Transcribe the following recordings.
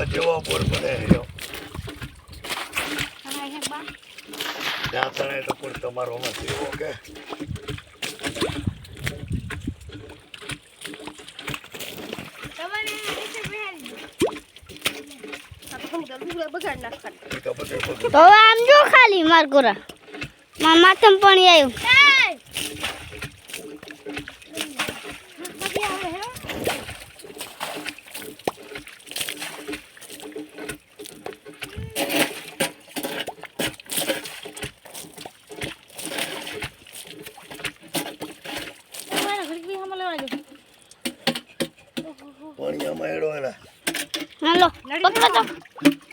જેવો બોર પડે રહ્યો ત્યાં તણે તો પણ તમારો નથી એવો કે તો આમ જો ખાલી માર ગોરા માથામાં પાણી આવ્યું પાણી આમાં એડો એલા હાલો પકડો તો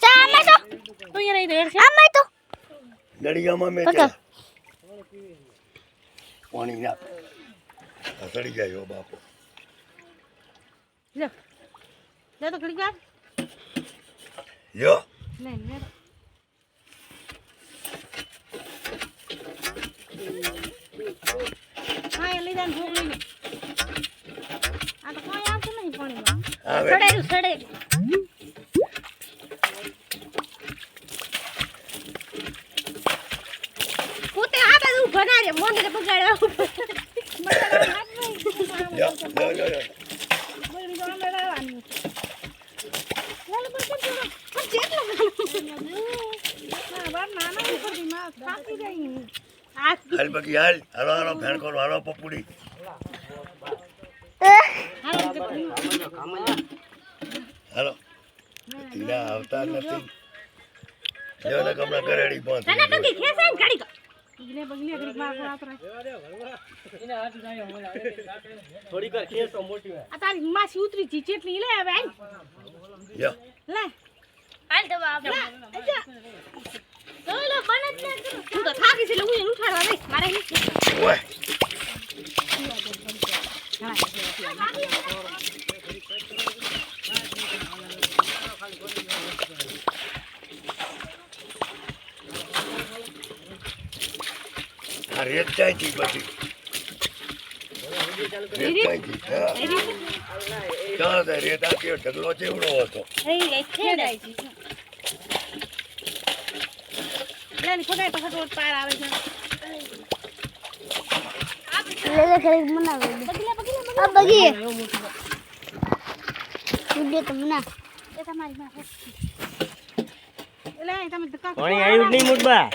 ચા આમે તો તું યે રહી દે આમે તો નડિયામાં મેં ચા પાણી ના સડી જાય બાપો લે લે તો ઘડી જા યો લે લે હા એ લીધા ઢોકળી આ તો કોઈ આવતું નહીં પાણીમાં સડેલું સડેલું પોતે આ બાજુ બનારે મોંદરે બગાડ્યો યો યો બોલી તો અમે લાવવાનું લાલ બસ તો જેટલો ના બાર નાના ઉપરથી માં થાકી ગઈ આ હાલ બકી હાલ હાલો હાલો ફેણ કરો હાલો પપુડી હાલો તીરા આવતા નથી જેને કમણા કરેડી પહોંચ તને તો કે ખેસે ને ગાડી ઈલે બગલી ઘડી માર આપરા એને હાથ જાય થોડી કર ખેસ તો મોટી આ તારી માસી ઉતરી જી જેટલી લે હવે આઈ યો લે હાલ તો બાપ લે ઓલો બનત ને તું તો થાકી છે એટલે હું ઉઠાડવા નહીં મારે ઓય આ રેત જાય છે પછી રેત જાય છે ક્યાં જાય રેત આખી ઢગલો ચેવડો હતો એ છે ડાઈ જી લેની ફટાઈ ફટાફટ પાર આવે છે લે લે કરી મનાવે બગીલા આ બગી વિડિયો તો મના એ તમારી માં લે તમે ધક્કા પાણી આવ્યું નહીં મુડબા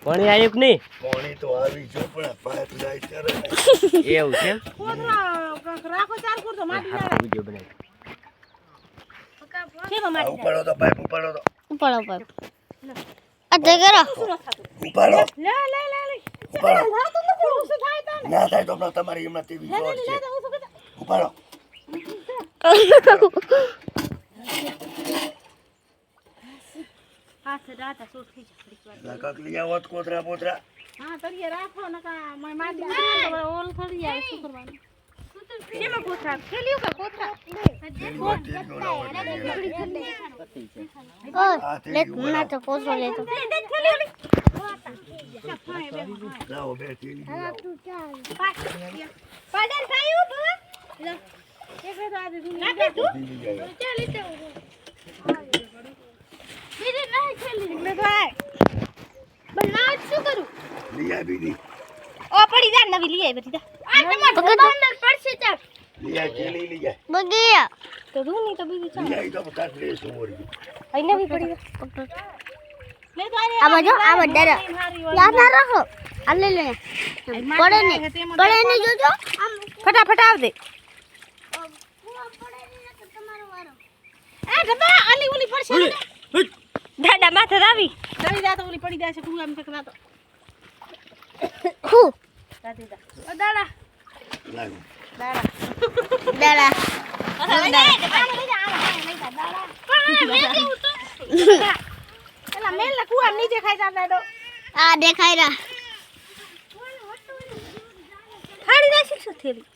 પાણી આવ્યું નહીં પાણી તો આવી જો પણ પાઇપ જાય ત્યારે એવું છે કોતરા રાખો ચાર કુર તો માટી ના વિડિયો બનાવી કેમ માટી ઉપાડો તો પાઇપ ઉપાડો તો ઉપાડો પાઇપ આ જગરો ઉપાડો લે લે લે લે ઉપાડો તો શું થાય તને ના થાય તો તમારી હિંમત એવી જોર છે ઉપાડો હા સદાતા સોટ થઈ જા કકલી આવત કોતરા પોતરા હા તરીએ રાખો નકા મે માટી ઓલ થોડી જાય શું કરવાનું કેમાં કોથરા ખેલ્યું કે કોથરા લે ના તો કોસો લે તો લાવો બે તેલી પાડર ખાયું બા લે એક તો આ દે ના કે તું ચાલી તો બીજે નહીં ખેલી લે તો આ બના શું કરું લીયા બીડી ઓ પડી જા નવી લઈ આવી બધી આ ટમાટર અંદર પડશે ચાલ લીયા કેલી લીયા બગિયા તો રૂની તો બીજી ચાલ લીયા તો પતા ડ્રેસ ઓરી આઈ નવી પડી લે તો આ બાજુ આ બધા યાદ ના રાખો આ લે લે પડે ને જોજો ફટાફટ આવ દે એ ગબા આલી ઓલી પડશે દાડા માથે રાવી રવી જા તો ઓલી પડી જાય છે કુંગામ તકરા તો ખુ દાદી દા ઓ દાડા લાગો દાડા એલા મેલ કુવા નીચે ખાઈ જા દાડો આ દેખાય રા ખાડી દે શિક્ષક થેલી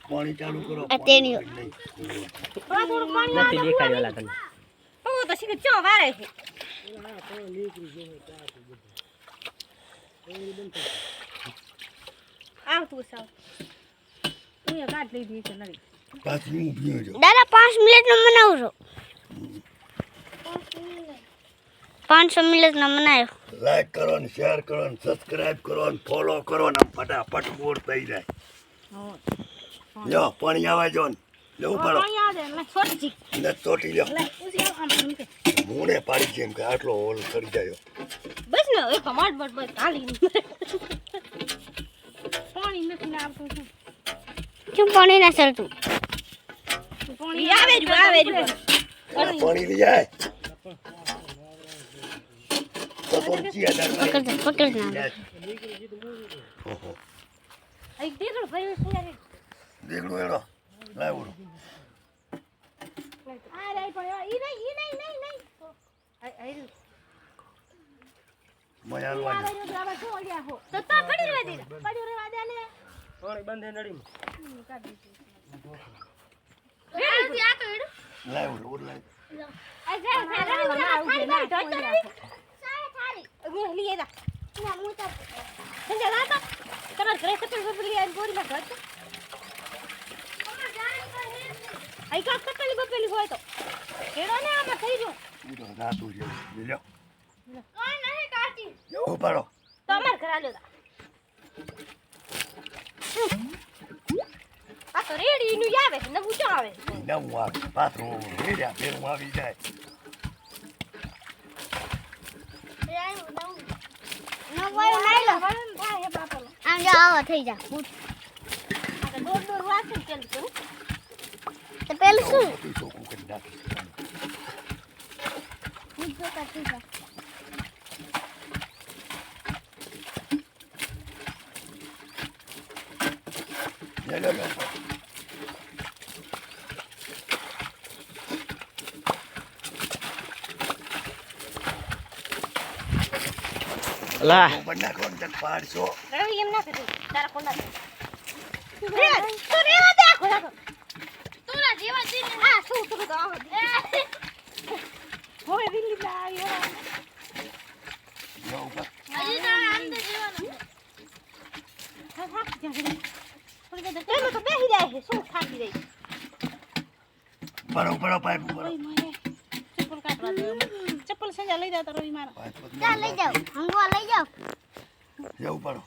પાણી ચાલુ કરો આ તેની નથી દેખાડ્યો તને ઓ તો શીખ ચો વારે છે આવ તું સાવ હું કાઢ લઈ દઈ છે નરી પાછી હું પીયો જો દાદા 5 મિનિટનો બનાવું છો 500 મિનિટનો બનાવ્યો લાઈક કરો ને શેર કરો ને સબસ્ક્રાઇબ કરો ને ફોલો કરો ને ફટાફટ બોર થઈ જાય લ્યો પાણી આવે જો ને લેવું પડો અહીંયા દે ને છોટી ને ચોટી લ્યો લે ઉસી આમ કે મૂણે પાડી છે એમ કે આટલો હોલ કરી જાય બસ ને એક માટ બસ કાલી પાણી નથી ને આવતું છે કેમ પાણી ના સરતું પાણી આવે જ પાણી લઈ જાય તો ચી આદર પકડ ના ઓહો એક દીકરો ભાઈ છે યાર દેખડો એડો લાવ ઉડો આ રે પણ ઈ નહીં આઈ મયાલ વાજો તો પડી રહેવા દે પડી રહેવા દે ને પાણી બંધ નડીમાં લાવ ઉડો ઉડ લાવ આ જે લીએ દા ના મુતા સંજય લાતા તમાર ઘરે સપલ બપલી આઈ ગોરી માં ઘર આઈ કા સપલી બપલી હોય તો કેડો ને આમાં થઈ જો ઉડો રાતું છે લ્યો કોઈ નહીં કાચી યો પાડો તમાર ઘર આલ્યો દા આ તો રેડી નું આવે ને પૂછો આવે નવું આવે પાથરો રેડ્યા ફેરું આવી જાય આમ જો આવો થઈ જા તો પેલું શું તું ચોખ્ખું કરી નાખ લ્યો લા ઉપર નાખો ને તક પાડશો રવિ એમ ના કરું તારા કોના રે તો રેવા દે આખો રાખો તુરા જેવા દિલ આ શું તું તો હોય દિલ્હી ના આવ્યો યો ઉપર હજી તો અંદર જેવાનો હા હા ત્યાં એમ તો બેહી જાય છે શું થાકી રહી પડો પાઇપ ઉપર ઓય મારે ચપ્પલ કાઢવા દે ચપ્પલ સંજા લઈ જાતા રોઈ મારા ચાલ લઈ જાઓ હંગવા લઈ જાઓ યો પડો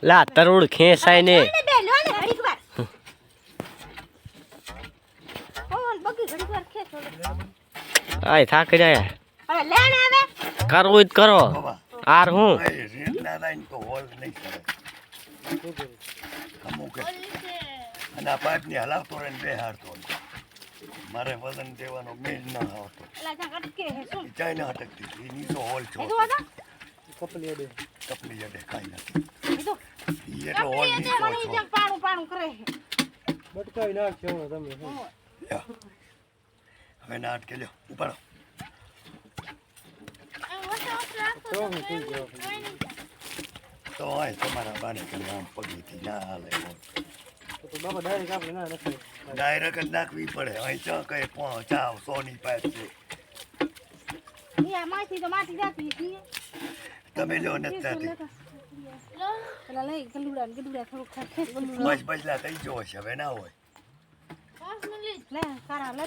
લા તરુડ ખેંચાય ને બે લો ને ઘડીક વાર ઓન બગી ઘડીક વાર ખેંચો આય થાકી જાય અરે લેણ આવે કરવું જ કરો બાબા આર હું એ રેત ના લાઈન તો હોલ નહીં કરે અમુક અને આ પાઇપ ની હલાવતો રહે ને બેહાડતો રહે. મારે વજન દેવાનો મેળ ના આવતો એલા જા અટકે હે શું ચાઈ ના અટકતી એ નીચો હોલ છો એ તો વાદા કપલી દે કપલી જડે કાંઈ નથી એ તો ઈ એટલો હોલ કપલી નીચો મને છો જેમ પાણું પાણું કરે હે બટકાઈ નાખ્યો તમે લ્યો. હવે ના અટકે લ્યો ઉપાડો તો હોય તમારા બાને કરી આમ પગીથી ના હાલે તો બાપા ડાયરેક્ટ આપણે ના નથી ડાયરેક્ટ જ નાખવી પડે અહીં ચા કઈ ચાવ સોની પાઇપ છે ઈ આ માથી તો માટી જાતી છે તમે લ્યો નથી થતી એલા લઈ ગલુડા થોડું ખાખે બસ બસલા થઈ ગયો છે હવે ના હોય લે સારા લે